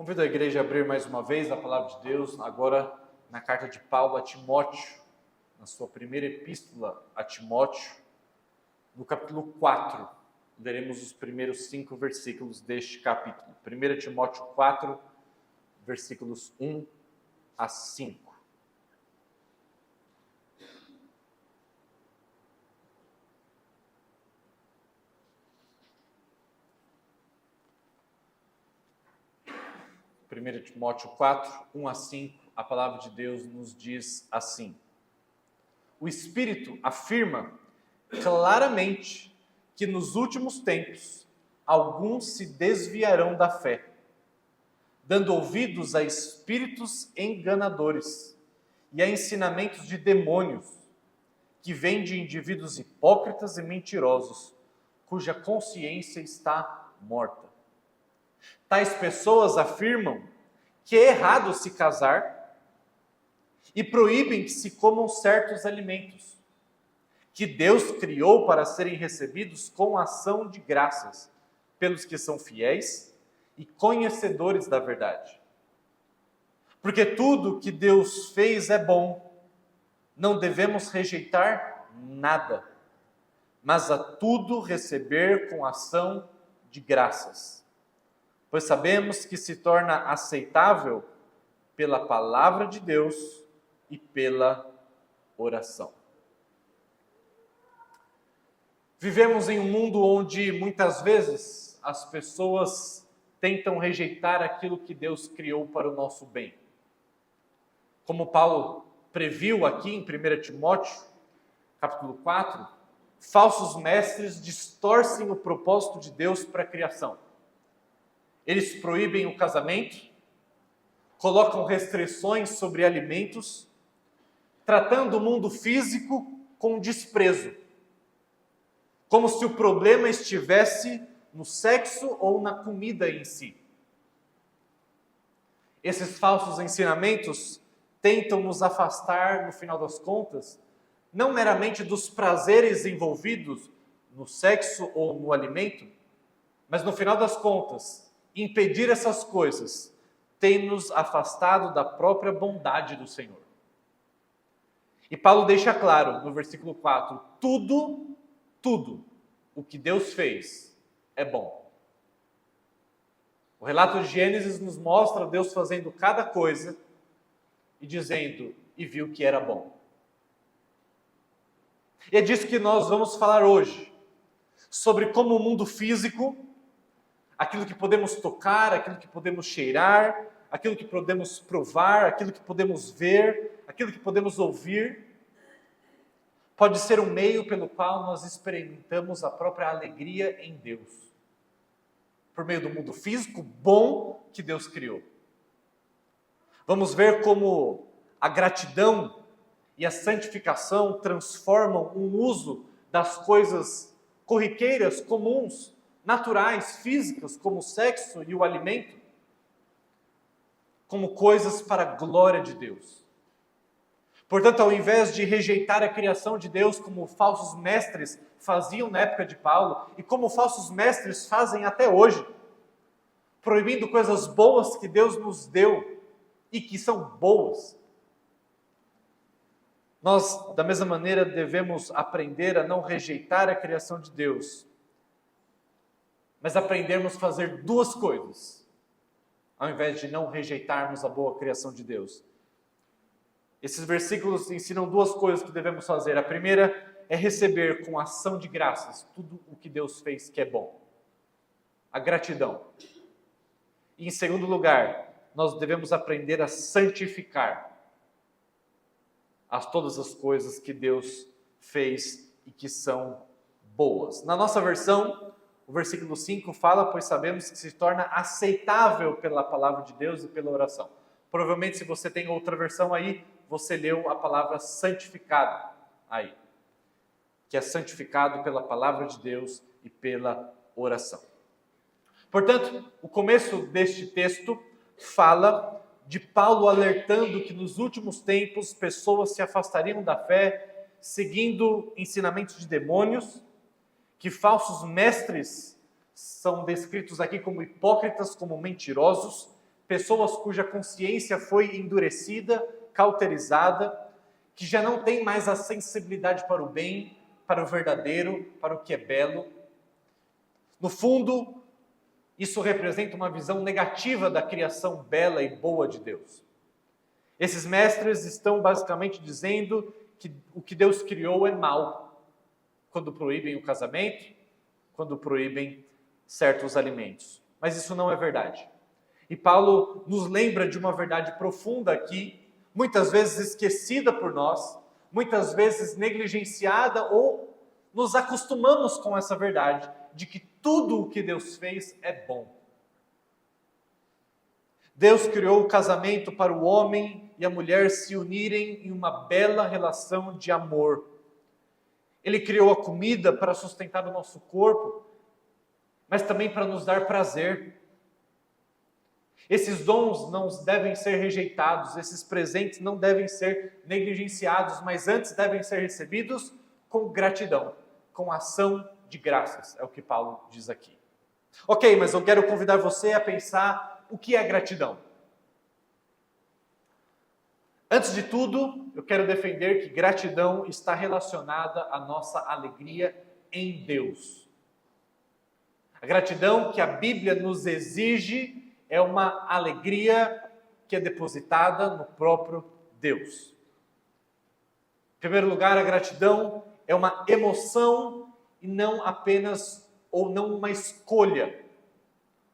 Convido a igreja a abrir mais uma vez a palavra de Deus, agora na carta de Paulo a Timóteo, na sua primeira epístola a Timóteo, no capítulo 4. Leremos os primeiros 5 versículos deste capítulo. 1 Timóteo 4, versículos 1 a 5. Primeiro Timóteo 4, 1 a 5, a palavra de Deus nos diz assim: O Espírito afirma claramente que nos últimos tempos alguns se desviarão da fé, dando ouvidos a espíritos enganadores e a ensinamentos de demônios, que vêm de indivíduos hipócritas e mentirosos, cuja consciência está morta. Tais pessoas afirmam que é errado se casar e proíbem que se comam certos alimentos, que Deus criou para serem recebidos com ação de graças pelos que são fiéis e conhecedores da verdade. Porque tudo que Deus fez é bom, não devemos rejeitar nada, mas a tudo receber com ação de graças. Pois sabemos que se torna aceitável pela palavra de Deus e pela oração. Vivemos em um mundo onde muitas vezes as pessoas tentam rejeitar aquilo que Deus criou para o nosso bem. Como Paulo previu aqui em 1 Timóteo, capítulo 4, falsos mestres distorcem o propósito de Deus para a criação. Eles proíbem o casamento, colocam restrições sobre alimentos, tratando o mundo físico com desprezo, como se o problema estivesse no sexo ou na comida em si. Esses falsos ensinamentos tentam nos afastar, no final das contas, não meramente dos prazeres envolvidos no sexo ou no alimento, mas no final das contas, impedir essas coisas tem nos afastado da própria bondade do Senhor. E Paulo deixa claro no versículo 4, tudo o que Deus fez é bom. O relato de Gênesis nos mostra Deus fazendo cada coisa e dizendo, e viu que era bom. E é disso que nós vamos falar hoje, sobre como o mundo físico, aquilo que podemos tocar, aquilo que podemos cheirar, aquilo que podemos provar, aquilo que podemos ver, aquilo que podemos ouvir, pode ser um meio pelo qual nós experimentamos a própria alegria em Deus. Por meio do mundo físico bom que Deus criou. Vamos ver como a gratidão e a santificação transformam o uso das coisas corriqueiras, comuns, naturais, físicas, como o sexo e o alimento, como coisas para a glória de Deus. Portanto, ao invés de rejeitar a criação de Deus como falsos mestres faziam na época de Paulo, e como falsos mestres fazem até hoje, proibindo coisas boas que Deus nos deu e que são boas, nós, da mesma maneira, devemos aprender a não rejeitar a criação de Deus, mas aprendermos a fazer duas coisas, ao invés de não rejeitarmos a boa criação de Deus. Esses versículos ensinam duas coisas que devemos fazer. A primeira é receber com ação de graças tudo o que Deus fez que é bom. A gratidão. E em segundo lugar, nós devemos aprender a santificar todas as coisas que Deus fez e que são boas. Na nossa versão, o versículo 5 fala, pois sabemos que se torna aceitável pela palavra de Deus e pela oração. Provavelmente, se você tem outra versão aí, você leu a palavra santificado aí. Que é santificado pela palavra de Deus e pela oração. Portanto, o começo deste texto fala de Paulo alertando que nos últimos tempos pessoas se afastariam da fé, seguindo ensinamentos de demônios, que falsos mestres são descritos aqui como hipócritas, como mentirosos, pessoas cuja consciência foi endurecida, cauterizada, que já não tem mais a sensibilidade para o bem, para o verdadeiro, para o que é belo. No fundo, isso representa uma visão negativa da criação bela e boa de Deus. Esses mestres estão basicamente dizendo que o que Deus criou é mal, quando proíbem o casamento, quando proíbem certos alimentos. Mas isso não é verdade. E Paulo nos lembra de uma verdade profunda aqui, muitas vezes esquecida por nós, muitas vezes negligenciada, ou nos acostumamos com essa verdade, de que tudo o que Deus fez é bom. Deus criou o casamento para o homem e a mulher se unirem em uma bela relação de amor. Ele criou a comida para sustentar o nosso corpo, mas também para nos dar prazer. Esses dons não devem ser rejeitados, esses presentes não devem ser negligenciados, mas antes devem ser recebidos com gratidão, com ação de graças, é o que Paulo diz aqui. Ok, mas eu quero convidar você a pensar o que é gratidão. Antes de tudo, eu quero defender que gratidão está relacionada à nossa alegria em Deus. A gratidão que a Bíblia nos exige é uma alegria que é depositada no próprio Deus. Em primeiro lugar, a gratidão é uma emoção e não apenas, ou não uma escolha.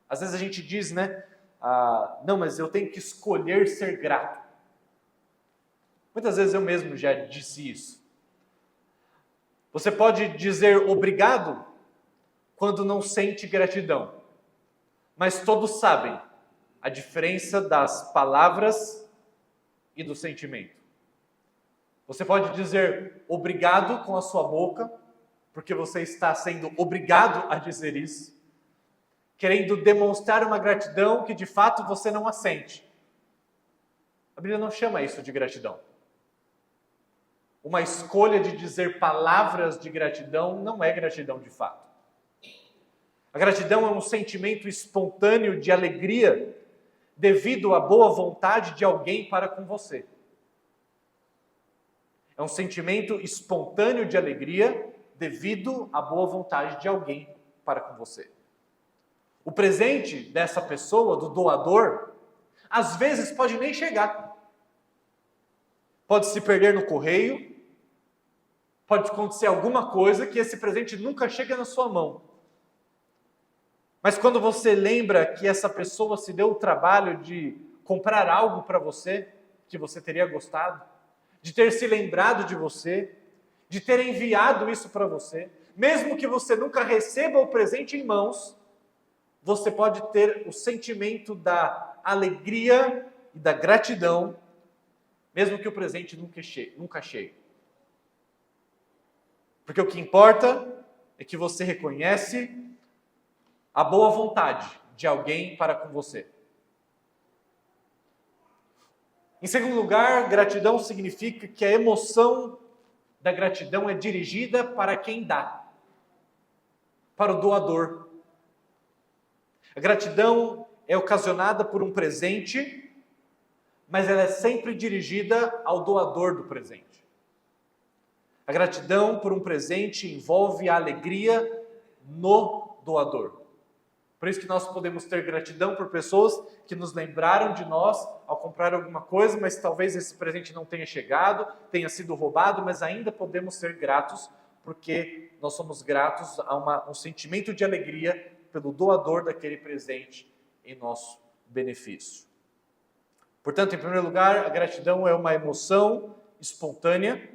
Às vezes a gente diz, não, mas eu tenho que escolher ser grato. Muitas vezes eu mesmo já disse isso. Você pode dizer obrigado quando não sente gratidão. Mas todos sabem a diferença das palavras e do sentimento. Você pode dizer obrigado com a sua boca, porque você está sendo obrigado a dizer isso, querendo demonstrar uma gratidão que de fato você não a sente. A Bíblia não chama isso de gratidão. Uma escolha de dizer palavras de gratidão não é gratidão de fato. A gratidão é um sentimento espontâneo de alegria devido à boa vontade de alguém para com você. É um sentimento espontâneo de alegria devido à boa vontade de alguém para com você. O presente dessa pessoa, do doador, às vezes pode nem chegar. Pode se perder no correio, pode acontecer alguma coisa que esse presente nunca chega na sua mão. Mas quando você lembra que essa pessoa se deu o trabalho de comprar algo para você, que você teria gostado, de ter se lembrado de você, de ter enviado isso para você, mesmo que você nunca receba o presente em mãos, você pode ter o sentimento da alegria e da gratidão, mesmo que o presente nunca chegue. Porque o que importa é que você reconhece a boa vontade de alguém para com você. Em segundo lugar, gratidão significa que a emoção da gratidão é dirigida para quem dá, para o doador. A gratidão é ocasionada por um presente, mas ela é sempre dirigida ao doador do presente. A gratidão por um presente envolve a alegria no doador. Por isso que nós podemos ter gratidão por pessoas que nos lembraram de nós ao comprar alguma coisa, mas talvez esse presente não tenha chegado, tenha sido roubado, mas ainda podemos ser gratos, porque nós somos gratos a um sentimento de alegria pelo doador daquele presente em nosso benefício. Portanto, em primeiro lugar, a gratidão é uma emoção espontânea.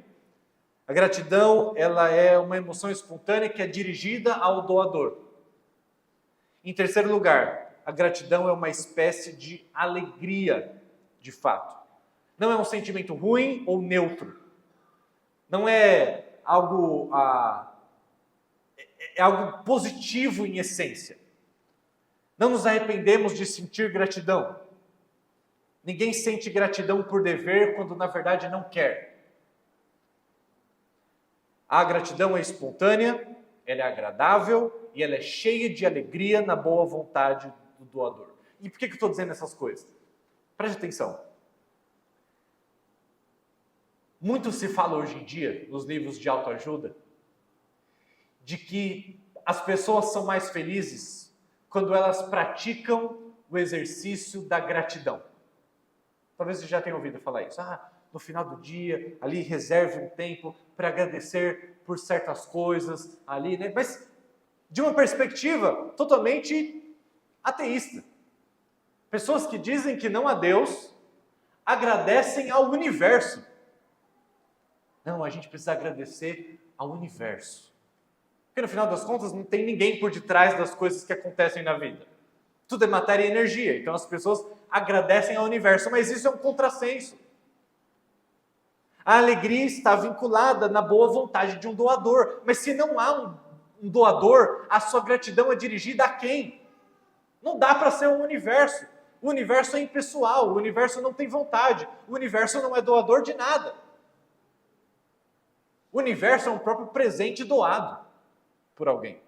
A gratidão, ela é uma emoção espontânea que é dirigida ao doador. Em terceiro lugar, a gratidão é uma espécie de alegria, de fato. Não é um sentimento ruim ou neutro. Não é algo, é algo positivo em essência. Não nos arrependemos de sentir gratidão. Ninguém sente gratidão por dever quando na verdade não quer. A gratidão é espontânea, ela é agradável e ela é cheia de alegria na boa vontade do doador. E por que eu estou dizendo essas coisas? Preste atenção. Muito se fala hoje em dia, nos livros de autoajuda, de que as pessoas são mais felizes quando elas praticam o exercício da gratidão. Talvez você já tenha ouvido falar isso. No final do dia, ali reserve um tempo para agradecer por certas coisas ali, né? Mas de uma perspectiva totalmente ateísta. Pessoas que dizem que não há Deus agradecem ao universo. Não, a gente precisa agradecer ao universo. Porque no final das contas não tem ninguém por detrás das coisas que acontecem na vida. Tudo é matéria e energia. Então as pessoas agradecem ao universo, mas isso é um contrassenso. A alegria está vinculada na boa vontade de um doador. Mas se não há um doador, a sua gratidão é dirigida a quem? Não dá para ser um universo. O universo é impessoal, o universo não tem vontade, o universo não é doador de nada. O universo é um próprio presente doado por alguém.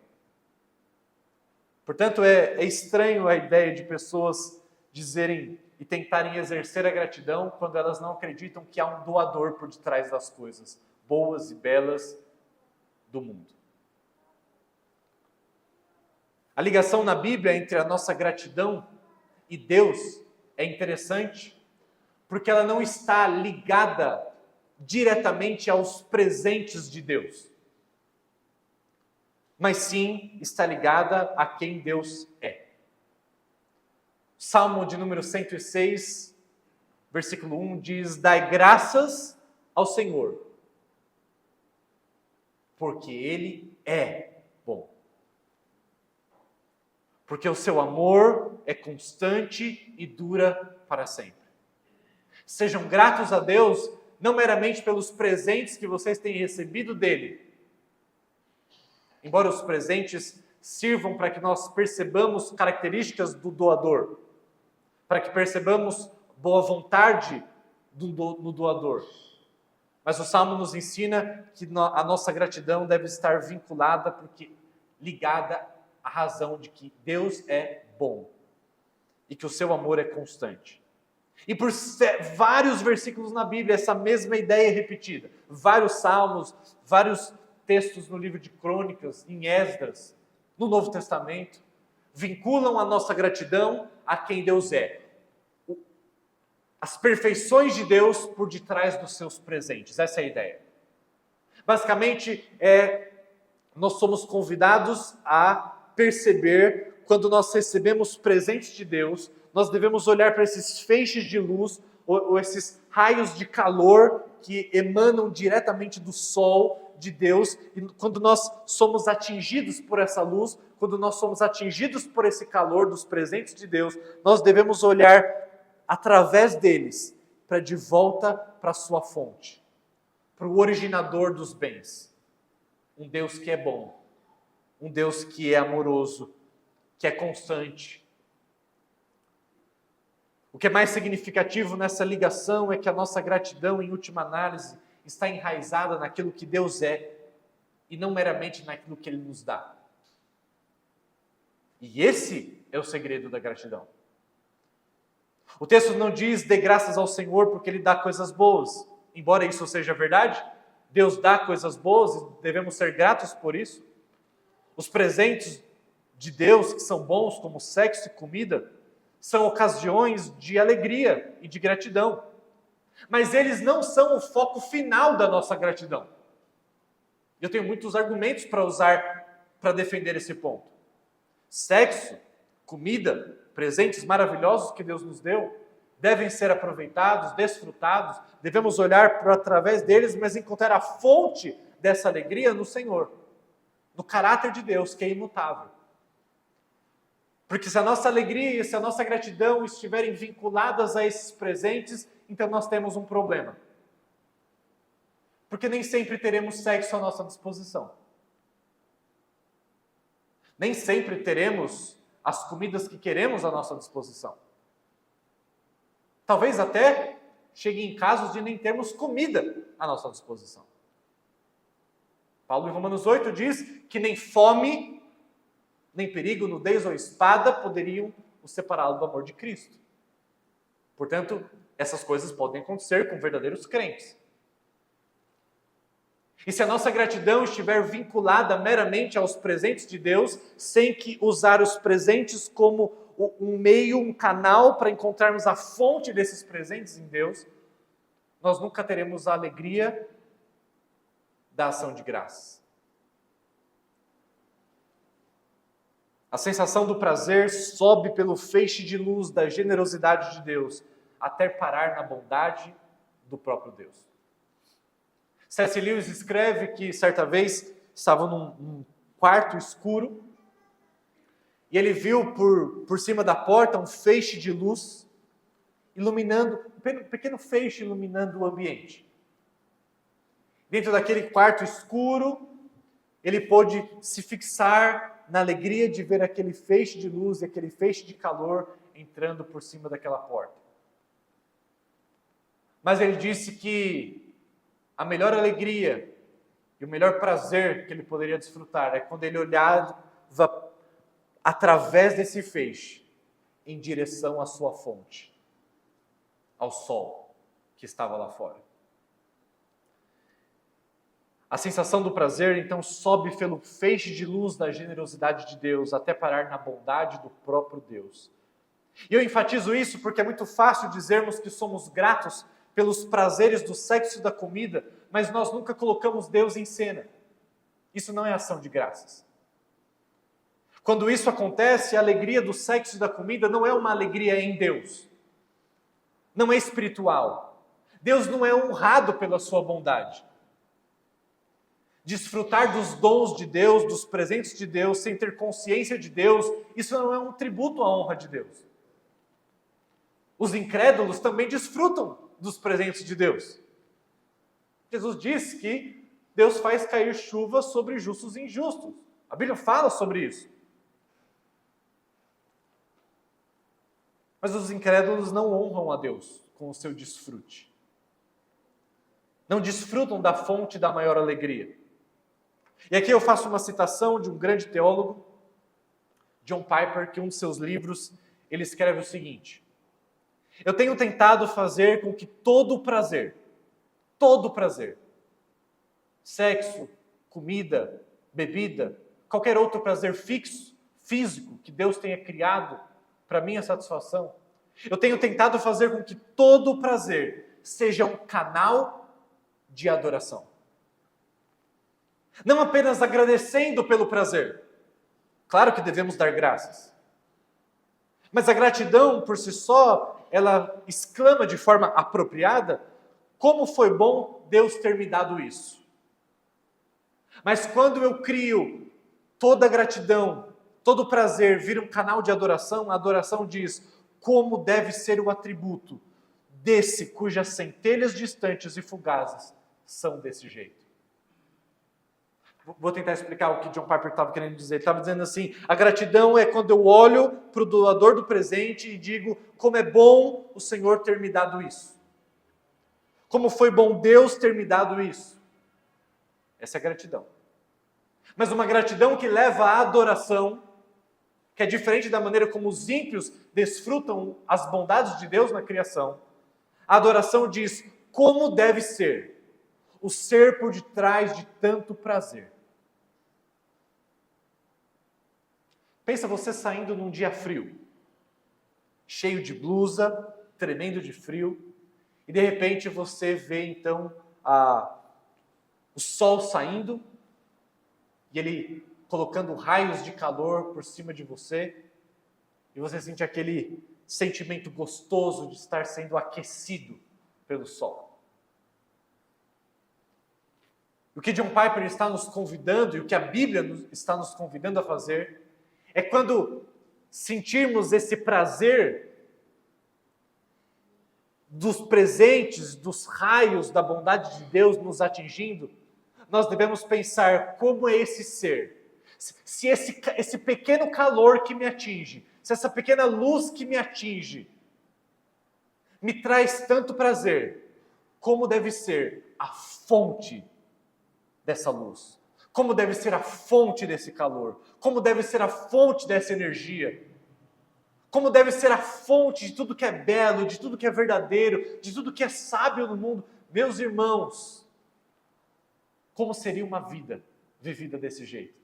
Portanto, é estranho a ideia de pessoas dizerem e tentarem exercer a gratidão quando elas não acreditam que há um doador por detrás das coisas boas e belas do mundo. A ligação na Bíblia entre a nossa gratidão e Deus é interessante, porque ela não está ligada diretamente aos presentes de Deus, mas sim está ligada a quem Deus é. Salmo de número 106, versículo 1 diz: dai graças ao Senhor, porque Ele é bom. Porque o seu amor é constante e dura para sempre. Sejam gratos a Deus, não meramente pelos presentes que vocês têm recebido dele. Embora os presentes sirvam para que nós percebamos características do doador, para que percebamos boa vontade no doador. Mas o Salmo nos ensina que a nossa gratidão deve estar vinculada, porque ligada à razão de que Deus é bom e que o seu amor é constante. E por vários versículos na Bíblia, essa mesma ideia é repetida. Vários salmos, vários textos no livro de Crônicas, em Esdras, no Novo Testamento, vinculam a nossa gratidão a quem Deus é. As perfeições de Deus por detrás dos seus presentes. Essa é a ideia. Basicamente, nós somos convidados a perceber, quando nós recebemos presentes de Deus, nós devemos olhar para esses feixes de luz, ou esses raios de calor que emanam diretamente do sol de Deus, e quando nós somos atingidos por essa luz, quando nós somos atingidos por esse calor dos presentes de Deus, nós devemos olhar através deles para de volta para a sua fonte, para o originador dos bens, um Deus que é bom, um Deus que é amoroso, que é constante. O que é mais significativo nessa ligação é que a nossa gratidão, em última análise, está enraizada naquilo que Deus é e não meramente naquilo que Ele nos dá. E esse é o segredo da gratidão. O texto não diz dê graças ao Senhor porque Ele dá coisas boas. Embora isso seja verdade, Deus dá coisas boas e devemos ser gratos por isso. Os presentes de Deus que são bons, como sexo e comida, são ocasiões de alegria e de gratidão. Mas eles não são o foco final da nossa gratidão. Eu tenho muitos argumentos para usar para defender esse ponto. Sexo, comida, presentes maravilhosos que Deus nos deu, devem ser aproveitados, desfrutados, devemos olhar para através deles, mas encontrar a fonte dessa alegria no Senhor, no caráter de Deus, que é imutável. Porque se a nossa alegria e se a nossa gratidão estiverem vinculadas a esses presentes, então nós temos um problema. Porque nem sempre teremos sexo à nossa disposição. Nem sempre teremos as comidas que queremos à nossa disposição. Talvez até chegue em casos de nem termos comida à nossa disposição. Paulo em Romanos 8 diz que nem fome, nem perigo, nudez ou espada poderiam o separá-lo do amor de Cristo. Portanto, essas coisas podem acontecer com verdadeiros crentes. E se a nossa gratidão estiver vinculada meramente aos presentes de Deus, sem que usar os presentes como um meio, um canal para encontrarmos a fonte desses presentes em Deus, nós nunca teremos a alegria da ação de graças. A sensação do prazer sobe pelo feixe de luz da generosidade de Deus, até parar na bondade do próprio Deus. C.S. Lewis escreve que certa vez estava num quarto escuro e ele viu por cima da porta um feixe de luz iluminando, um pequeno feixe iluminando o ambiente. Dentro daquele quarto escuro, ele pôde se fixar na alegria de ver aquele feixe de luz e aquele feixe de calor entrando por cima daquela porta. Mas ele disse que a melhor alegria e o melhor prazer que ele poderia desfrutar é quando ele olhava através desse feixe em direção à sua fonte, ao sol que estava lá fora. A sensação do prazer, então, sobe pelo feixe de luz da generosidade de Deus até parar na bondade do próprio Deus. E eu enfatizo isso porque é muito fácil dizermos que somos gratos pelos prazeres do sexo e da comida, mas nós nunca colocamos Deus em cena. Isso não é ação de graças. Quando isso acontece, a alegria do sexo e da comida não é uma alegria em Deus. Não é espiritual. Deus não é honrado pela sua bondade. Desfrutar dos dons de Deus, dos presentes de Deus, sem ter consciência de Deus, isso não é um tributo à honra de Deus. Os incrédulos também desfrutam dos presentes de Deus. Jesus diz que Deus faz cair chuva sobre justos e injustos. A Bíblia fala sobre isso. Mas os incrédulos não honram a Deus com o seu desfrute. Não desfrutam da fonte da maior alegria. E aqui eu faço uma citação de um grande teólogo, John Piper, que em um de seus livros, ele escreve o seguinte: eu tenho tentado fazer com que todo prazer, sexo, comida, bebida, qualquer outro prazer fixo, físico, que Deus tenha criado para minha satisfação, eu tenho tentado fazer com que todo prazer seja um canal de adoração. Não apenas agradecendo pelo prazer. Claro que devemos dar graças. Mas a gratidão, por si só, ela exclama de forma apropriada: como foi bom Deus ter me dado isso. Mas quando eu crio toda a gratidão, todo o prazer, vira um canal de adoração, a adoração diz como deve ser o atributo desse cujas centelhas distantes e fugazes são desse jeito. Vou tentar explicar o que John Piper estava querendo dizer. Ele estava dizendo assim: a gratidão é quando eu olho para o doador do presente e digo como é bom o Senhor ter me dado isso. Como foi bom Deus ter me dado isso. Essa é a gratidão. Mas uma gratidão que leva à adoração, que é diferente da maneira como os ímpios desfrutam as bondades de Deus na criação. A adoração diz como deve ser o ser por detrás de tanto prazer. Pensa você saindo num dia frio, cheio de blusa, tremendo de frio, e de repente você vê então o sol saindo, e ele colocando raios de calor por cima de você, e você sente aquele sentimento gostoso de estar sendo aquecido pelo sol. O que John Piper está nos convidando, e o que a Bíblia está nos convidando a fazer, é quando sentirmos esse prazer dos presentes, dos raios da bondade de Deus nos atingindo, nós devemos pensar como é esse ser. Se esse pequeno calor que me atinge, se essa pequena luz que me atinge, me traz tanto prazer, como deve ser a fonte dessa luz? Como deve ser a fonte desse calor? Como deve ser a fonte dessa energia? como deve ser a fonte de tudo que é belo, de tudo que é verdadeiro, de tudo que é sábio no mundo. Meus irmãos, como seria uma vida vivida desse jeito?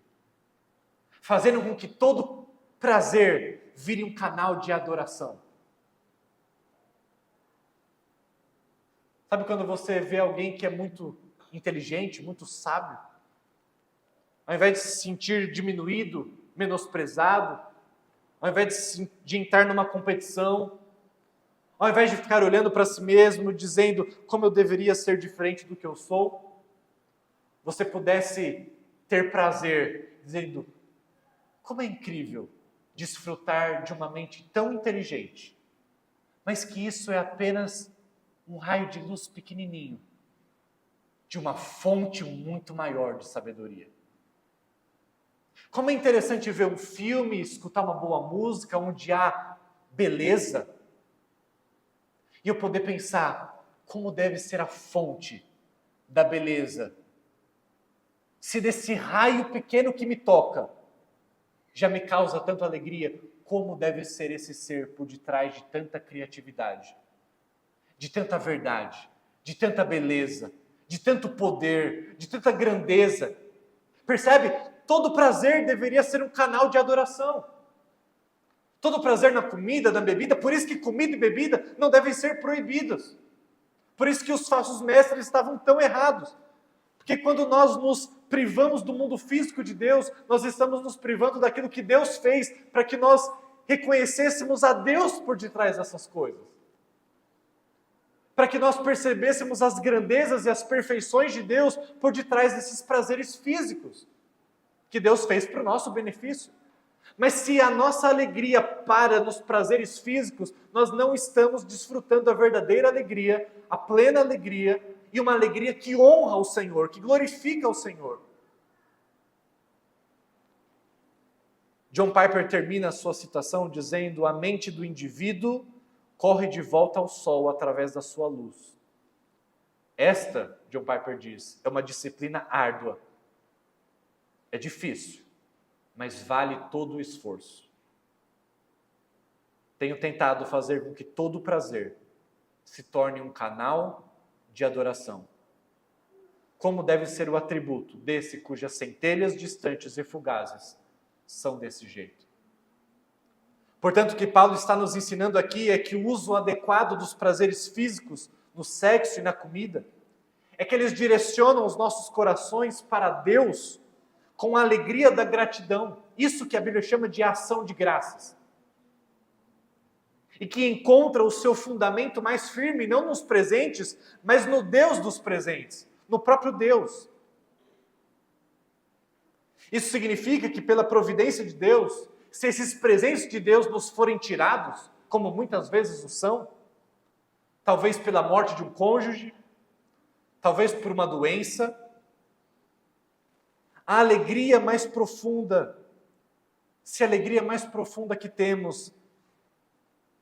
Fazendo com que todo prazer vire um canal de adoração. Sabe quando você vê alguém que é muito inteligente, muito sábio, ao invés de se sentir diminuído, menosprezado, ao invés de entrar numa competição, ao invés de ficar olhando para si mesmo, dizendo como eu deveria ser diferente do que eu sou, você pudesse ter prazer, dizendo como é incrível desfrutar de uma mente tão inteligente, mas que isso é apenas um raio de luz pequenininho, de uma fonte muito maior de sabedoria. Como é interessante ver um filme, escutar uma boa música, onde há beleza, e eu poder pensar como deve ser a fonte da beleza. Se desse raio pequeno que me toca, já me causa tanta alegria, como deve ser esse ser por detrás de tanta criatividade, de tanta verdade, de tanta beleza, de tanto poder, de tanta grandeza. Percebe? Todo prazer deveria ser um canal de adoração. Todo prazer na comida, na bebida, por isso que comida e bebida não devem ser proibidos. Por isso que os falsos mestres estavam tão errados. Porque quando nós nos privamos do mundo físico de Deus, nós estamos nos privando daquilo que Deus fez para que nós reconhecêssemos a Deus por detrás dessas coisas. Para que nós percebêssemos as grandezas e as perfeições de Deus por detrás desses prazeres físicos que Deus fez para o nosso benefício. Mas se a nossa alegria para nos prazeres físicos, nós não estamos desfrutando a verdadeira alegria, a plena alegria, e uma alegria que honra o Senhor, que glorifica o Senhor. John Piper termina a sua citação dizendo: a mente do indivíduo corre de volta ao sol através da sua luz. Esta, John Piper diz, é uma disciplina árdua. É difícil, mas vale todo o esforço. Tenho tentado fazer com que todo o prazer se torne um canal de adoração. Como deve ser o atributo desse cujas centelhas distantes e fugazes são desse jeito. Portanto, o que Paulo está nos ensinando aqui é que o uso adequado dos prazeres físicos no sexo e na comida é que eles direcionam os nossos corações para Deus com a alegria da gratidão. Isso que a Bíblia chama de ação de graças. E que encontra o seu fundamento mais firme, não nos presentes, mas no Deus dos presentes, no próprio Deus. Isso significa que, pela providência de Deus, se esses presentes de Deus nos forem tirados, como muitas vezes o são, talvez pela morte de um cônjuge, talvez por uma doença, a alegria mais profunda, se a alegria mais profunda que temos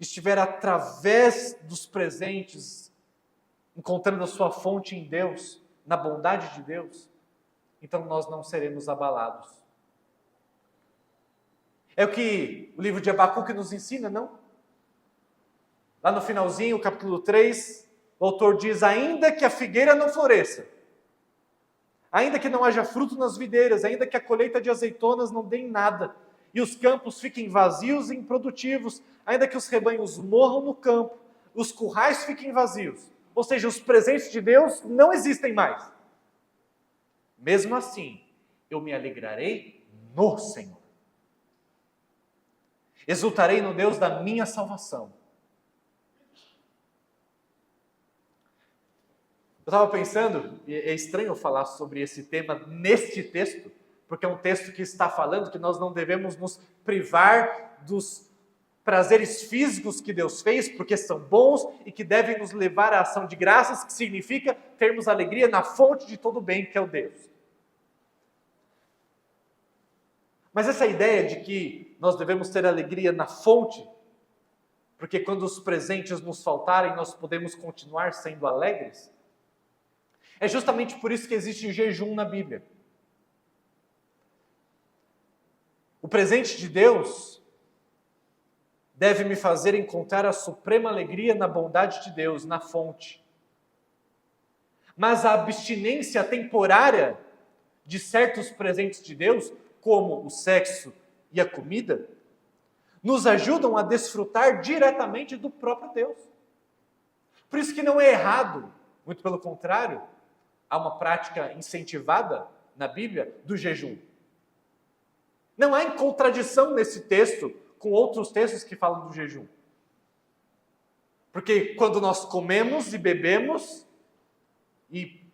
estiver através dos presentes, encontrando a sua fonte em Deus, na bondade de Deus, então nós não seremos abalados. É o que o livro de Abacuque nos ensina, não? Lá no finalzinho, capítulo 3, o autor diz: ainda que a figueira não floresça, ainda que não haja fruto nas videiras, ainda que a colheita de azeitonas não dê em nada, e os campos fiquem vazios e improdutivos, ainda que os rebanhos morram no campo, os currais fiquem vazios, ou seja, os presentes de Deus não existem mais. Mesmo assim, eu me alegrarei no Senhor. Exultarei no Deus da minha salvação. Eu estava pensando, e é estranho falar sobre esse tema neste texto, porque é um texto que está falando que nós não devemos nos privar dos prazeres físicos que Deus fez, porque são bons e que devem nos levar à ação de graças, que significa termos alegria na fonte de todo bem, que é o Deus. Mas essa ideia de que nós devemos ter alegria na fonte, porque quando os presentes nos faltarem, nós podemos continuar sendo alegres, é justamente por isso que existe jejum na Bíblia. O presente de Deus deve me fazer encontrar a suprema alegria na bondade de Deus, na fonte. Mas a abstinência temporária de certos presentes de Deus, como o sexo e a comida, nos ajudam a desfrutar diretamente do próprio Deus. Por isso que não é errado, muito pelo contrário, há uma prática incentivada na Bíblia do jejum. Não há contradição nesse texto com outros textos que falam do jejum. Porque quando nós comemos e bebemos e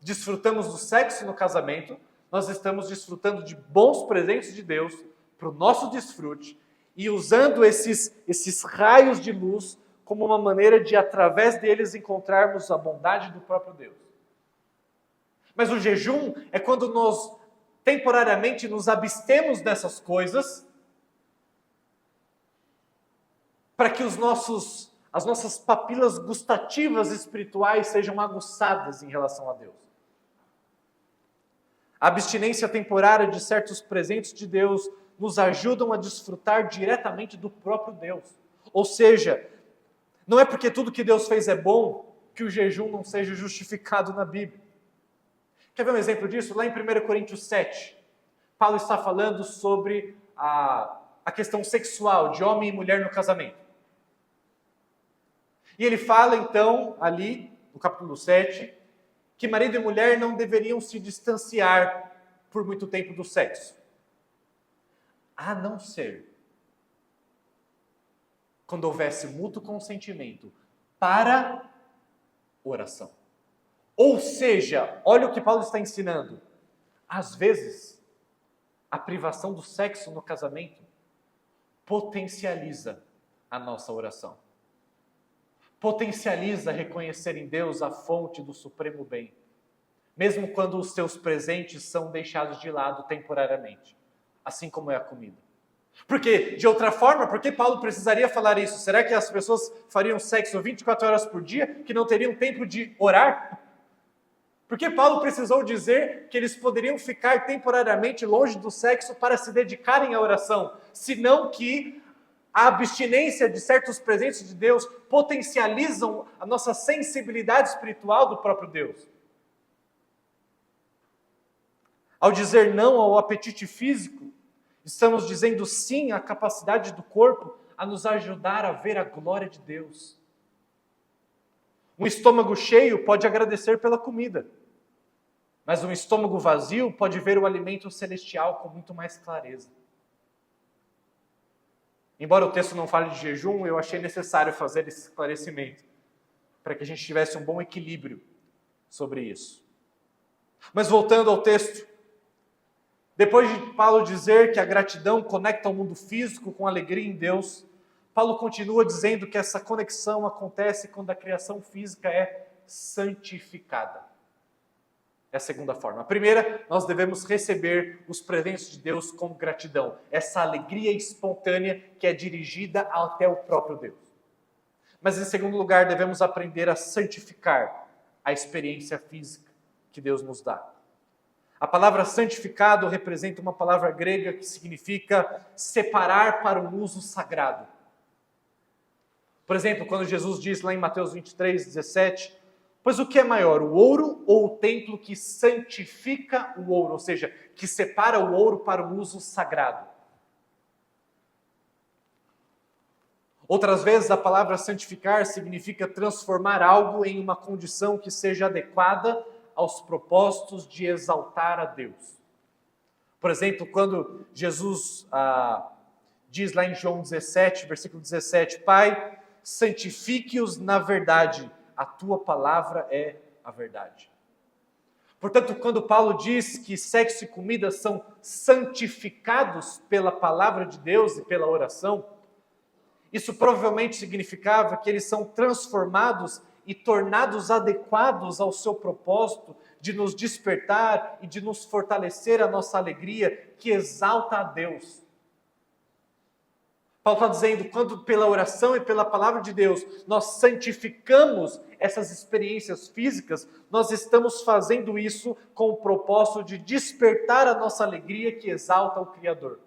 desfrutamos do sexo no casamento, nós estamos desfrutando de bons presentes de Deus para o nosso desfrute e usando esses raios de luz como uma maneira de, através deles, encontrarmos a bondade do próprio Deus. Mas o jejum é quando nós temporariamente nos abstemos dessas coisas para que as nossas papilas gustativas espirituais sejam aguçadas em relação a Deus. A abstinência temporária de certos presentes de Deus nos ajudam a desfrutar diretamente do próprio Deus. Ou seja, não é porque tudo que Deus fez é bom que o jejum não seja justificado na Bíblia. Quer ver um exemplo disso? Lá em 1 Coríntios 7, Paulo está falando sobre a questão sexual de homem e mulher no casamento. E ele fala então, ali, no capítulo 7, que marido e mulher não deveriam se distanciar por muito tempo do sexo. A não ser quando houvesse mútuo consentimento para oração. Ou seja, olha o que Paulo está ensinando. Às vezes, a privação do sexo no casamento potencializa a nossa oração. Potencializa reconhecer em Deus a fonte do supremo bem, mesmo quando os seus presentes são deixados de lado temporariamente, assim como é a comida. Porque, de outra forma, por que Paulo precisaria falar isso? Será que as pessoas fariam sexo 24 horas por dia, que não teriam tempo de orar? Por que Paulo precisou dizer que eles poderiam ficar temporariamente longe do sexo para se dedicarem à oração, senão que a abstinência de certos presentes de Deus potencializam a nossa sensibilidade espiritual do próprio Deus? Ao dizer não ao apetite físico, estamos dizendo sim à capacidade do corpo a nos ajudar a ver a glória de Deus. Um estômago cheio pode agradecer pela comida, mas um estômago vazio pode ver o alimento celestial com muito mais clareza. Embora o texto não fale de jejum, eu achei necessário fazer esse esclarecimento, para que a gente tivesse um bom equilíbrio sobre isso. Mas voltando ao texto, depois de Paulo dizer que a gratidão conecta o mundo físico com alegria em Deus, Paulo continua dizendo que essa conexão acontece quando a criação física é santificada. É a segunda forma. A primeira, nós devemos receber os presentes de Deus com gratidão. Essa alegria espontânea que é dirigida até o próprio Deus. Mas em segundo lugar, devemos aprender a santificar a experiência física que Deus nos dá. A palavra santificado representa uma palavra grega que significa separar para um uso sagrado. Por exemplo, quando Jesus diz lá em Mateus 23, 17... Pois o que é maior, o ouro ou o templo que santifica o ouro? Ou seja, que separa o ouro para o uso sagrado. Outras vezes a palavra santificar significa transformar algo em uma condição que seja adequada aos propósitos de exaltar a Deus. Por exemplo, quando Jesus diz lá em João 17, versículo 17, Pai, santifique-os na verdade, a tua palavra é a verdade. Portanto, quando Paulo diz que sexo e comida são santificados pela palavra de Deus e pela oração, isso provavelmente significava que eles são transformados e tornados adequados ao seu propósito de nos despertar e de nos fortalecer a nossa alegria que exalta a Deus. Paulo está dizendo, quando pela oração e pela palavra de Deus nós santificamos essas experiências físicas, nós estamos fazendo isso com o propósito de despertar a nossa alegria que exalta o Criador.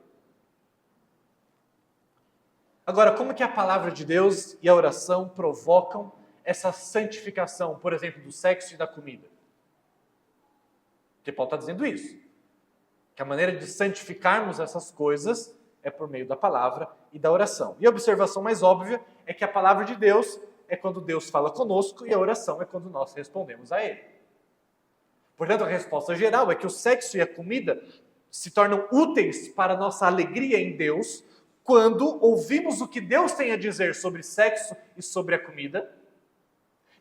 Agora, como que a palavra de Deus e a oração provocam essa santificação, por exemplo, do sexo e da comida? Porque Paulo está dizendo isso, que a maneira de santificarmos essas coisas é por meio da palavra e da oração. E a observação mais óbvia é que a palavra de Deus é quando Deus fala conosco e a oração é quando nós respondemos a Ele. Portanto, a resposta geral é que o sexo e a comida se tornam úteis para a nossa alegria em Deus quando ouvimos o que Deus tem a dizer sobre sexo e sobre a comida,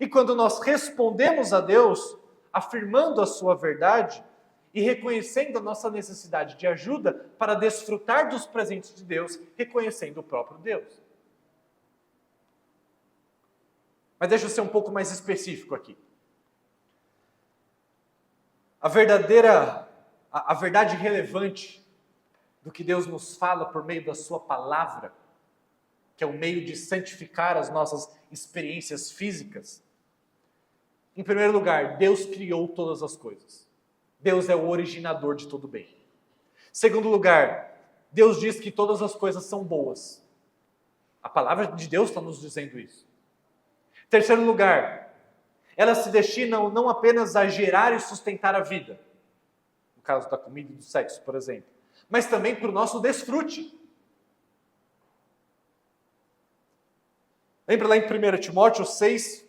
e quando nós respondemos a Deus afirmando a sua verdade e reconhecendo a nossa necessidade de ajuda para desfrutar dos presentes de Deus, reconhecendo o próprio Deus. Mas deixa eu ser um pouco mais específico aqui. A verdade relevante do que Deus nos fala por meio da sua palavra, que é o meio de santificar as nossas experiências físicas. Em primeiro lugar, Deus criou todas as coisas. Deus é o originador de todo bem. Segundo lugar, Deus diz que todas as coisas são boas. A palavra de Deus está nos dizendo isso. Terceiro lugar, elas se destinam não apenas a gerar e sustentar a vida, no caso da comida e do sexo, por exemplo, mas também para o nosso desfrute. Lembra lá em 1 Timóteo 6,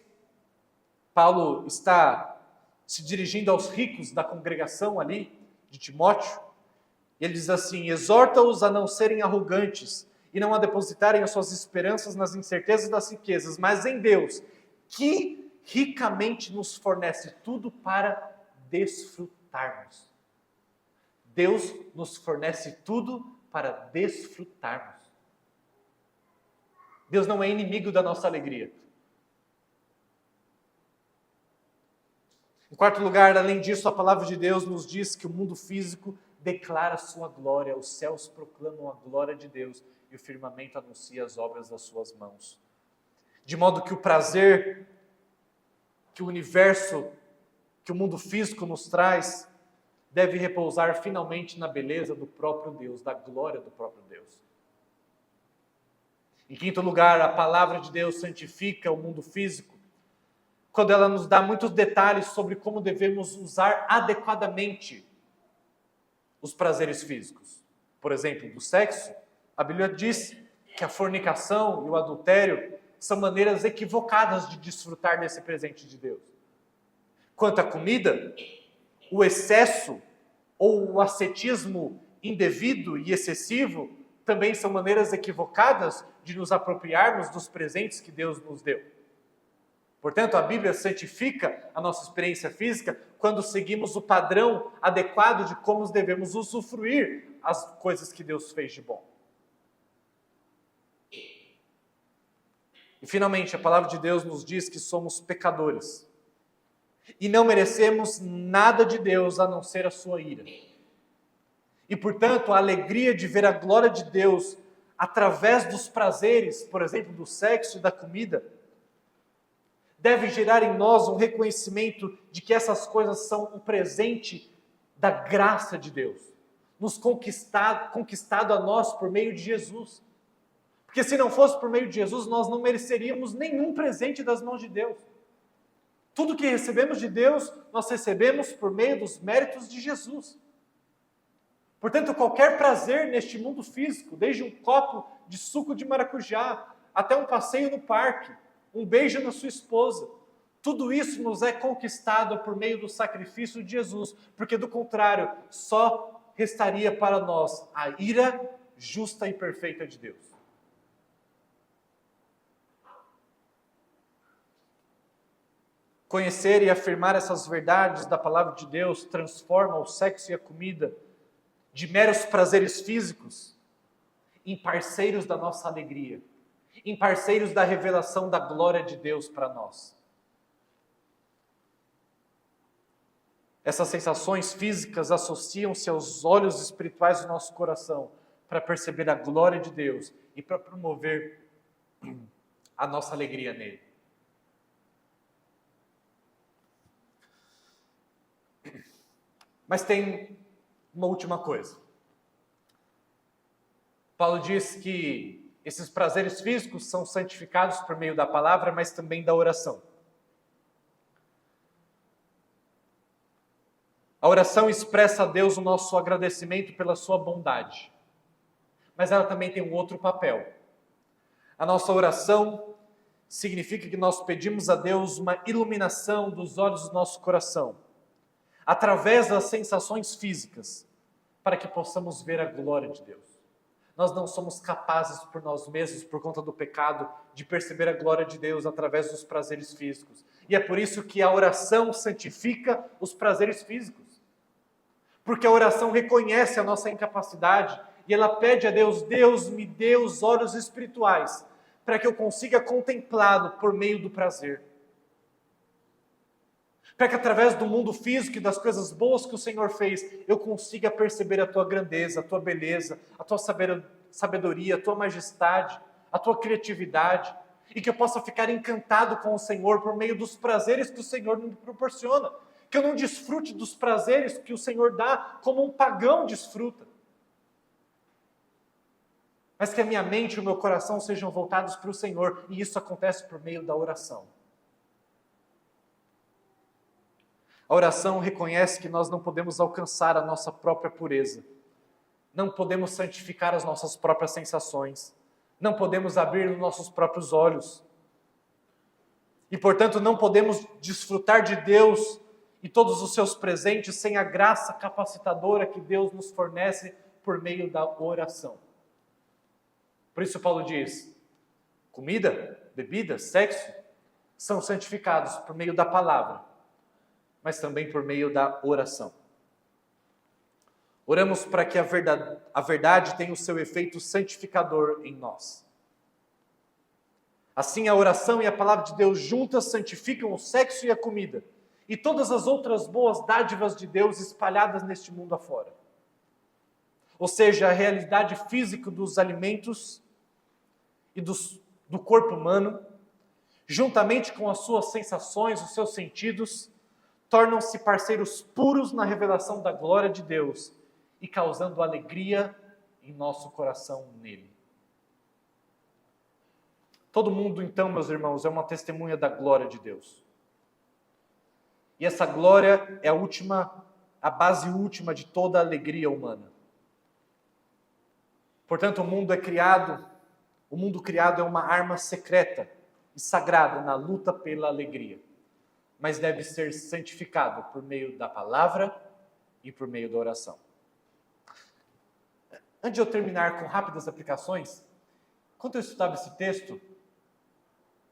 Paulo está se dirigindo aos ricos da congregação ali, de Timóteo, e ele diz assim: exorta-os a não serem arrogantes e não a depositarem as suas esperanças nas incertezas das riquezas, mas em Deus, que ricamente nos fornece tudo para desfrutarmos. Deus nos fornece tudo para desfrutarmos. Deus não é inimigo da nossa alegria. Em quarto lugar, além disso, a palavra de Deus nos diz que o mundo físico declara sua glória, os céus proclamam a glória de Deus e o firmamento anuncia as obras das suas mãos. De modo que o prazer que o universo, que o mundo físico nos traz, deve repousar finalmente na beleza do próprio Deus, da glória do próprio Deus. Em quinto lugar, a palavra de Deus santifica o mundo físico, quando ela nos dá muitos detalhes sobre como devemos usar adequadamente os prazeres físicos. Por exemplo, do sexo, a Bíblia diz que a fornicação e o adultério são maneiras equivocadas de desfrutar desse presente de Deus. Quanto à comida, o excesso ou o ascetismo indevido e excessivo também são maneiras equivocadas de nos apropriarmos dos presentes que Deus nos deu. Portanto, a Bíblia santifica a nossa experiência física quando seguimos o padrão adequado de como devemos usufruir as coisas que Deus fez de bom. E finalmente, a palavra de Deus nos diz que somos pecadores e não merecemos nada de Deus a não ser a sua ira. E, portanto, a alegria de ver a glória de Deus através dos prazeres, por exemplo, do sexo e da comida, deve gerar em nós um reconhecimento de que essas coisas são um presente da graça de Deus, nos conquistado a nós por meio de Jesus. Porque se não fosse por meio de Jesus, nós não mereceríamos nenhum presente das mãos de Deus. Tudo que recebemos de Deus, nós recebemos por meio dos méritos de Jesus. Portanto, qualquer prazer neste mundo físico, desde um copo de suco de maracujá, até um passeio no parque, um beijo na sua esposa, tudo isso nos é conquistado por meio do sacrifício de Jesus, porque do contrário, só restaria para nós a ira justa e perfeita de Deus. Conhecer e afirmar essas verdades da palavra de Deus transforma o sexo e a comida de meros prazeres físicos em parceiros da nossa alegria, em parceiros da revelação da glória de Deus para nós. Essas sensações físicas associam-se aos olhos espirituais do nosso coração para perceber a glória de Deus e para promover a nossa alegria nele. Mas tem uma última coisa. Paulo diz que Esses prazeres físicos são santificados por meio da palavra, mas também da oração. A oração expressa a Deus o nosso agradecimento pela sua bondade. Mas ela também tem um outro papel. A nossa oração significa que nós pedimos a Deus uma iluminação dos olhos do nosso coração, através das sensações físicas, para que possamos ver a glória de Deus. Nós não somos capazes por nós mesmos, por conta do pecado, de perceber a glória de Deus através dos prazeres físicos. E é por isso que a oração santifica os prazeres físicos. Porque a oração reconhece a nossa incapacidade e ela pede a Deus: Deus, me dê os olhos espirituais para que eu consiga contemplá-lo por meio do prazer. Para que através do mundo físico e das coisas boas que o Senhor fez, eu consiga perceber a tua grandeza, a tua beleza, a tua sabedoria, a tua majestade, a tua criatividade, e que eu possa ficar encantado com o Senhor por meio dos prazeres que o Senhor me proporciona. Que eu não desfrute dos prazeres que o Senhor dá como um pagão desfruta. Mas que a minha mente e o meu coração sejam voltados para o Senhor, e isso acontece por meio da oração. A oração reconhece que nós não podemos alcançar a nossa própria pureza. Não podemos santificar as nossas próprias sensações. Não podemos abrir os nossos próprios olhos. E, portanto, não podemos desfrutar de Deus e todos os seus presentes sem a graça capacitadora que Deus nos fornece por meio da oração. Por isso Paulo diz: comida, bebida, sexo são santificados por meio da palavra, mas também por meio da oração. Oramos para que a verdade tenha o seu efeito santificador em nós. Assim, a oração e a palavra de Deus juntas santificam o sexo e a comida, e todas as outras boas dádivas de Deus espalhadas neste mundo afora. Ou seja, a realidade física dos alimentos e do corpo humano, juntamente com as suas sensações, os seus sentidos, tornam-se parceiros puros na revelação da glória de Deus e causando alegria em nosso coração nele. Todo mundo, então, meus irmãos, é uma testemunha da glória de Deus. E essa glória é a base última de toda a alegria humana. Portanto, o mundo criado é uma arma secreta e sagrada na luta pela alegria, mas deve ser santificado por meio da palavra e por meio da oração. Antes de eu terminar com rápidas aplicações, quando eu estudava esse texto,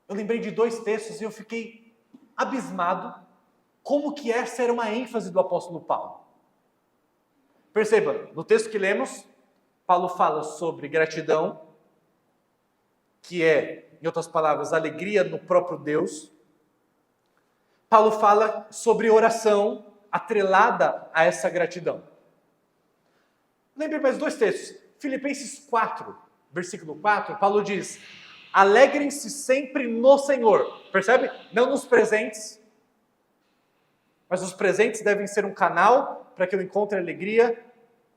eu lembrei de 2 textos e eu fiquei abismado como que essa era uma ênfase do apóstolo Paulo. Perceba, no texto que lemos, Paulo fala sobre gratidão, que é, em outras palavras, alegria no próprio Deus. Paulo fala sobre oração atrelada a essa gratidão. Lembrei mais 2 textos. Filipenses 4, versículo 4, Paulo diz: alegrem-se sempre no Senhor. Percebe? Não nos presentes, mas os presentes devem ser um canal para que eu encontre alegria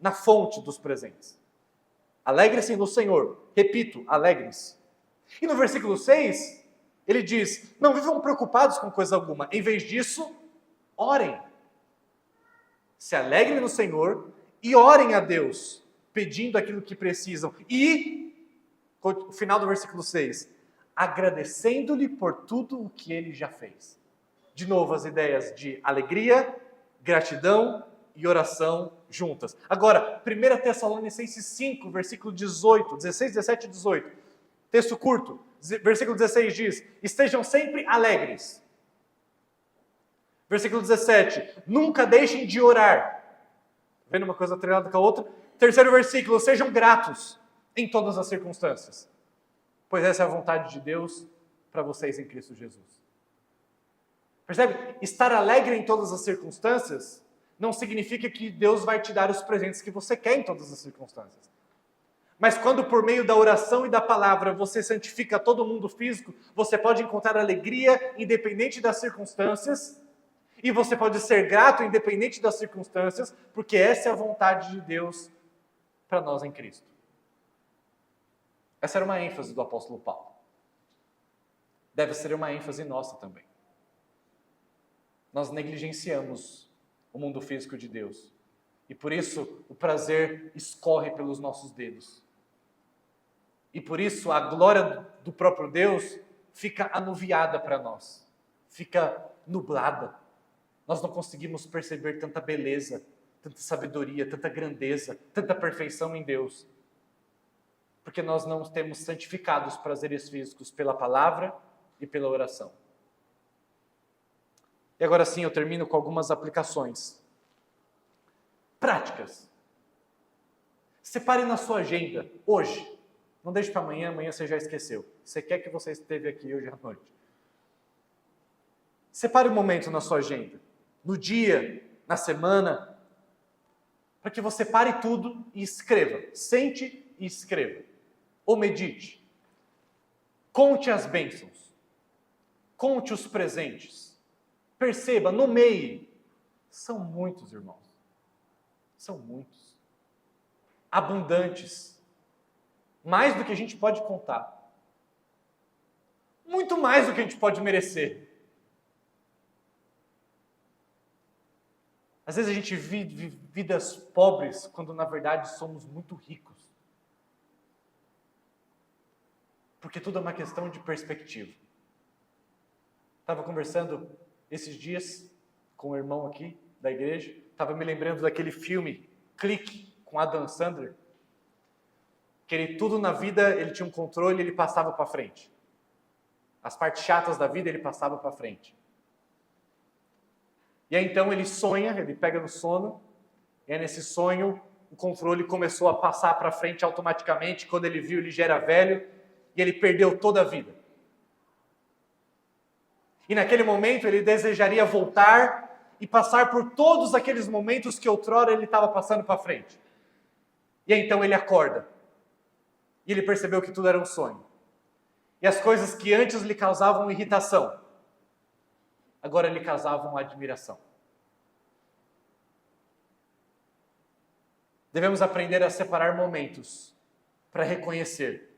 na fonte dos presentes. Alegrem-se no Senhor. Repito, alegrem-se. E no versículo 6, ele diz: não vivam preocupados com coisa alguma. Em vez disso, orem. Se alegrem no Senhor e orem a Deus, pedindo aquilo que precisam. E, o final do versículo 6, agradecendo-lhe por tudo o que ele já fez. De novo, as ideias de alegria, gratidão e oração juntas. Agora, 1 Tessalonicenses 5, versículo 18, 16, 17 e 18. Texto curto, versículo 16 diz: estejam sempre alegres. Versículo 17, nunca deixem de orar. Vendo uma coisa atrelada com a outra. Terceiro versículo, sejam gratos em todas as circunstâncias, pois essa é a vontade de Deus para vocês em Cristo Jesus. Percebe? Estar alegre em todas as circunstâncias não significa que Deus vai te dar os presentes que você quer em todas as circunstâncias. Mas quando por meio da oração e da palavra você santifica todo o mundo físico, você pode encontrar alegria independente das circunstâncias, e você pode ser grato independente das circunstâncias, porque essa é a vontade de Deus para nós em Cristo. Essa era uma ênfase do apóstolo Paulo. Deve ser uma ênfase nossa também. Nós negligenciamos o mundo físico de Deus. E por isso o prazer escorre pelos nossos dedos. E por isso a glória do próprio Deus fica anuviada para nós. Fica nublada. Nós não conseguimos perceber tanta beleza, tanta sabedoria, tanta grandeza, tanta perfeição em Deus. Porque nós não temos santificado os prazeres físicos pela palavra e pela oração. E agora sim eu termino com algumas aplicações práticas. Separe na sua agenda, hoje. Não deixe para amanhã, amanhã você já esqueceu. Você quer que você esteve aqui hoje à noite. Separe um momento na sua agenda, no dia, na semana, para que você pare tudo e escreva. Sente e escreva. Ou medite. Conte as bênçãos. Conte os presentes. Perceba, nomeie. São muitos, irmãos. São muitos. Abundantes. Mais do que a gente pode contar. Muito mais do que a gente pode merecer. Às vezes a gente vive vidas pobres, quando na verdade somos muito ricos. Porque tudo é uma questão de perspectiva. Estava conversando esses dias com o irmão aqui da igreja, estava me lembrando daquele filme, Clique, com Adam Sandler, que ele, tudo na vida, ele tinha um controle, ele passava para frente. As partes chatas da vida, ele passava para frente. E aí então ele sonha, ele pega no sono, e aí nesse sonho o controle começou a passar para frente automaticamente. Quando ele viu, ele já era velho, e ele perdeu toda a vida. E naquele momento ele desejaria voltar e passar por todos aqueles momentos que outrora ele estava passando para frente. E aí então ele acorda. E ele percebeu que tudo era um sonho. E as coisas que antes lhe causavam irritação, agora lhe causavam admiração. Devemos aprender a separar momentos para reconhecer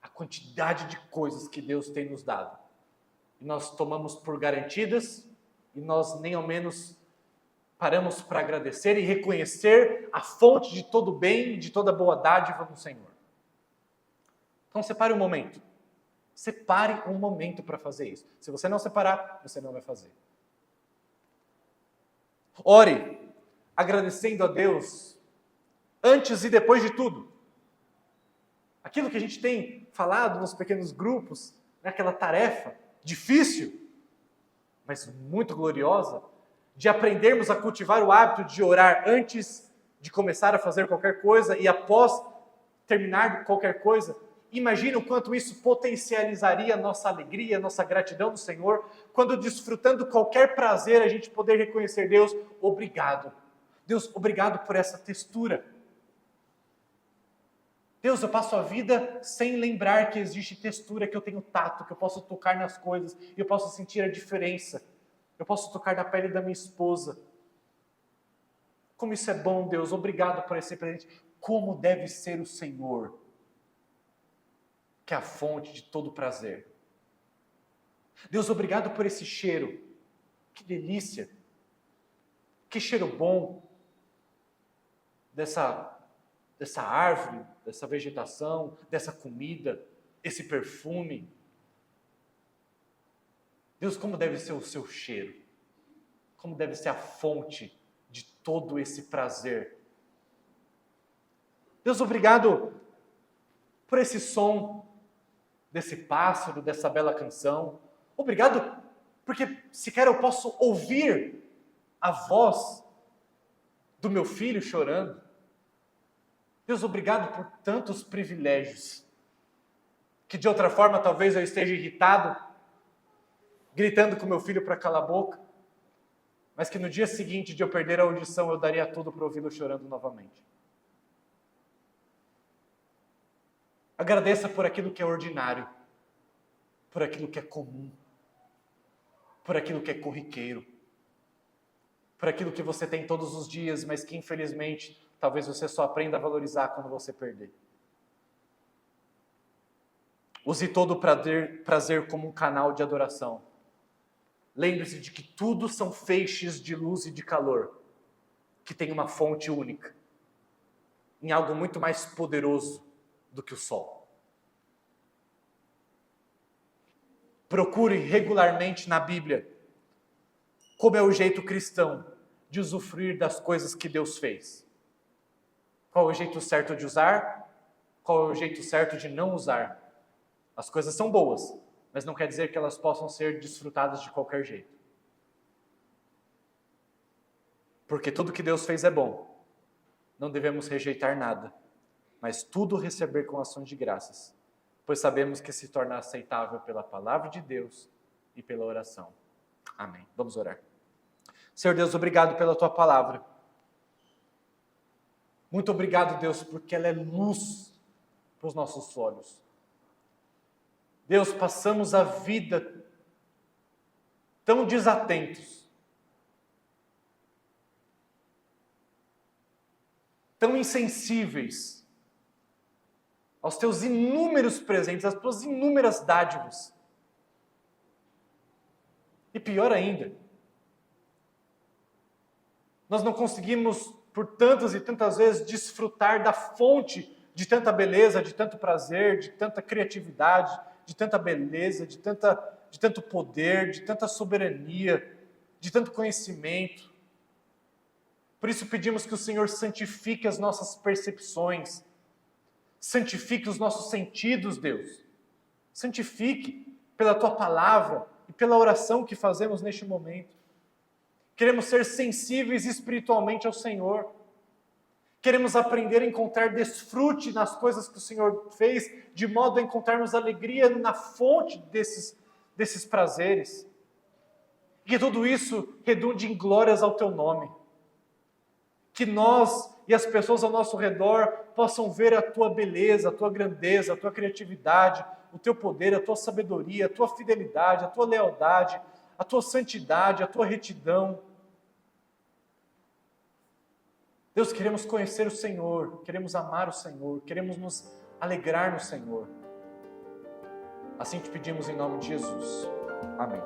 a quantidade de coisas que Deus tem nos dado. E nós tomamos por garantidas e nós nem ao menos paramos para agradecer e reconhecer a fonte de todo bem e de toda boa dádiva no Senhor. Então separe um momento. Separe um momento para fazer isso. Se você não separar, você não vai fazer. Ore, agradecendo a Deus, antes e depois de tudo. Aquilo que a gente tem falado nos pequenos grupos, naquela tarefa difícil, mas muito gloriosa, de aprendermos a cultivar o hábito de orar antes de começar a fazer qualquer coisa e após terminar qualquer coisa. Imagina o quanto isso potencializaria a nossa alegria, a nossa gratidão do Senhor, quando desfrutando qualquer prazer a gente poder reconhecer Deus, obrigado. Deus, obrigado por essa textura. Deus, eu passo a vida sem lembrar que existe textura, que eu tenho tato, que eu posso tocar nas coisas, e eu posso sentir a diferença. Eu posso tocar na pele da minha esposa. Como isso é bom, Deus, obrigado por esse presente. Como deve ser o Senhor, que é a fonte de todo prazer. Deus, obrigado por esse cheiro. Que delícia. Que cheiro bom dessa árvore, dessa vegetação, dessa comida, esse perfume. Deus, como deve ser o seu cheiro? Como deve ser a fonte de todo esse prazer? Deus, obrigado por esse som desse pássaro, dessa bela canção. Obrigado porque sequer eu posso ouvir a voz do meu filho chorando. Deus, obrigado por tantos privilégios, que de outra forma talvez eu esteja irritado, gritando com meu filho para calar a boca, mas que no dia seguinte de eu perder a audição, eu daria tudo para ouvi-lo chorando novamente. Agradeça por aquilo que é ordinário, por aquilo que é comum, por aquilo que é corriqueiro, por aquilo que você tem todos os dias, mas que infelizmente talvez você só aprenda a valorizar quando você perder. Use todo o prazer como um canal de adoração. Lembre-se de que tudo são feixes de luz e de calor, que tem uma fonte única, em algo muito mais poderoso do que o sol. Procure regularmente na Bíblia como é o jeito cristão de usufruir das coisas que Deus fez. Qual é o jeito certo de usar? Qual é o jeito certo de não usar? As coisas são boas, mas não quer dizer que elas possam ser desfrutadas de qualquer jeito. Porque tudo que Deus fez é bom. Não devemos rejeitar nada, mas tudo receber com ações de graças, pois sabemos que se torna aceitável pela palavra de Deus e pela oração. Amém. Vamos orar. Senhor Deus, obrigado pela tua palavra. Muito obrigado, Deus, porque ela é luz para os nossos olhos. Deus, passamos a vida tão desatentos, tão insensíveis aos teus inúmeros presentes, às tuas inúmeras dádivas. E pior ainda, nós não conseguimos, por tantas e tantas vezes, desfrutar da fonte de tanta beleza, de tanto prazer, de tanta criatividade, de tanta beleza, de tanto poder, de tanta soberania, de tanto conhecimento. Por isso pedimos que o Senhor santifique as nossas percepções, santifique os nossos sentidos, Deus. Santifique pela tua palavra e pela oração que fazemos neste momento. Queremos ser sensíveis espiritualmente ao Senhor. Queremos aprender a encontrar desfrute nas coisas que o Senhor fez, de modo a encontrarmos alegria na fonte desses prazeres. E que tudo isso redunde em glórias ao teu nome. Que nós e as pessoas ao nosso redor possam ver a tua beleza, a tua grandeza, a tua criatividade, o teu poder, a tua sabedoria, a tua fidelidade, a tua lealdade, a tua santidade, a tua retidão. Deus, queremos conhecer o Senhor, queremos amar o Senhor, queremos nos alegrar no Senhor. Assim te pedimos em nome de Jesus. Amém.